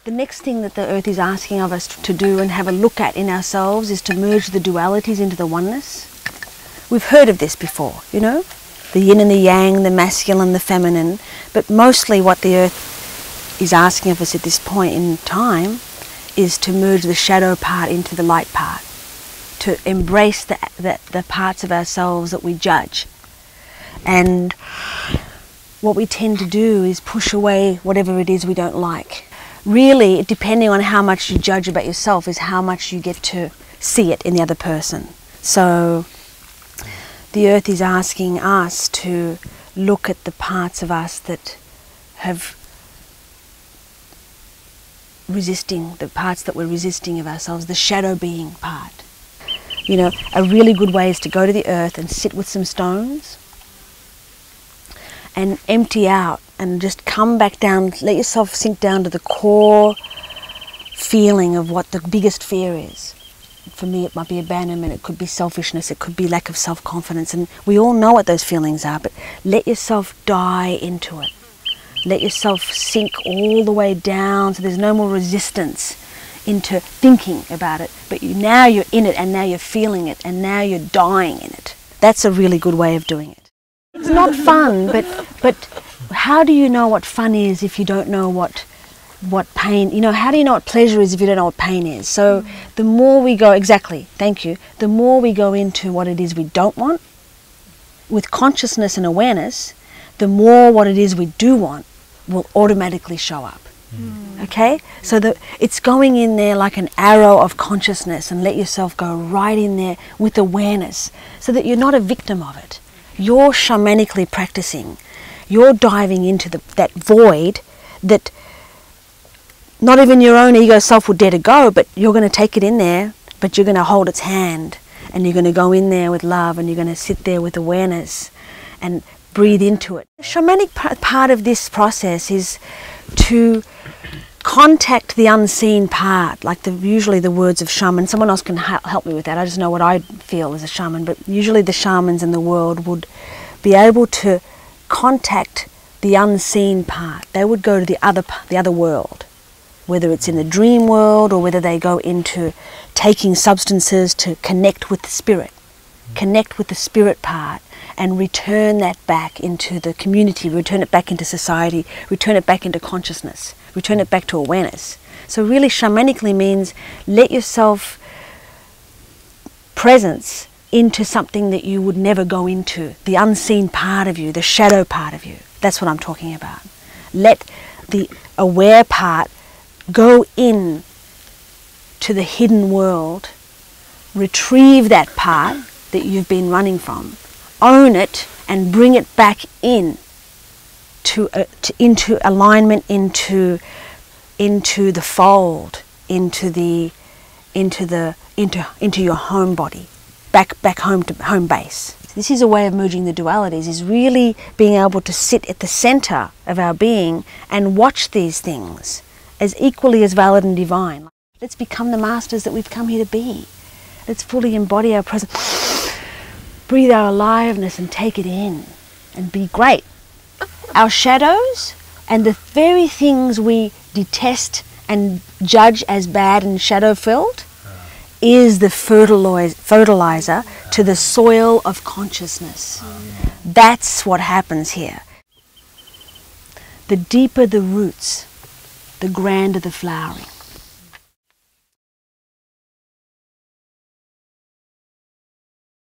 The next thing that the earth is asking of us to do and have a look at in ourselves is to merge the dualities into the oneness. We've heard of this before, you know, the yin and the yang, the masculine, the feminine, but mostly what the earth is asking of us at this point in time is to merge the shadow part into the light part, to embrace the parts of ourselves that we judge. And what we tend to do is push away whatever it is we don't like. Really, depending on how much you judge about yourself is how much you get to see it in the other person. So the earth is asking us to look at the parts of us that have resisting, the parts that we're resisting of ourselves, the shadow being part. You know, a really good way is to go to the earth and sit with some stones and empty out and just come back down, let yourself sink down to the core feeling of what the biggest fear is. For me, it might be abandonment, it could be selfishness, it could be lack of self-confidence, and we all know what those feelings are, but let yourself die into it. Let yourself sink all the way down so there's no more resistance into thinking about it, but now you're in it and now you're feeling it and now you're dying in it. That's a really good way of doing it. It's not fun, but how do you know what fun is if you don't know what pain, you know, how do you know what pleasure is if you don't know what pain is? So the more we go, exactly, thank you, the more we go into what it is we don't want, with consciousness and awareness, the more what it is we do want will automatically show up. Okay? So it's going in there like an arrow of consciousness, and let yourself go right in there with awareness so that you're not a victim of it. You're shamanically practicing. You're diving into that void that not even your own ego self would dare to go, but you're going to take it in there, but you're going to hold its hand, and you're going to go in there with love, and you're going to sit there with awareness and breathe into it. The shamanic part of this process is to contact the unseen part, like usually the words of shaman. Someone else can help me with that. I just know what I feel as a shaman, but usually the shamans in the world would be able to contact the unseen part. They would go to the other world, whether it's in the dream world or whether they go into taking substances to connect with the spirit part, and return that back into the community, return it back into society, return it back into consciousness, return it back to awareness. So really shamanically means let yourself presence into something that you would never go into, the unseen part of you, the shadow part of you. That's what I'm talking about. Let the aware part go in to the hidden world, retrieve that part that you've been running from, own it and bring it back in into alignment, into the fold, into your home body, back home to home base. This is a way of merging the dualities, is really being able to sit at the center of our being and watch these things as equally as valid and divine. Let's become the masters that we've come here to be. Let's fully embody our presence. Breathe our aliveness and take it in and be great. Our shadows and the very things we detest and judge as bad and shadow-filled is the fertilizer to the soil of consciousness. That's what happens here. The deeper the roots, the grander the flowering.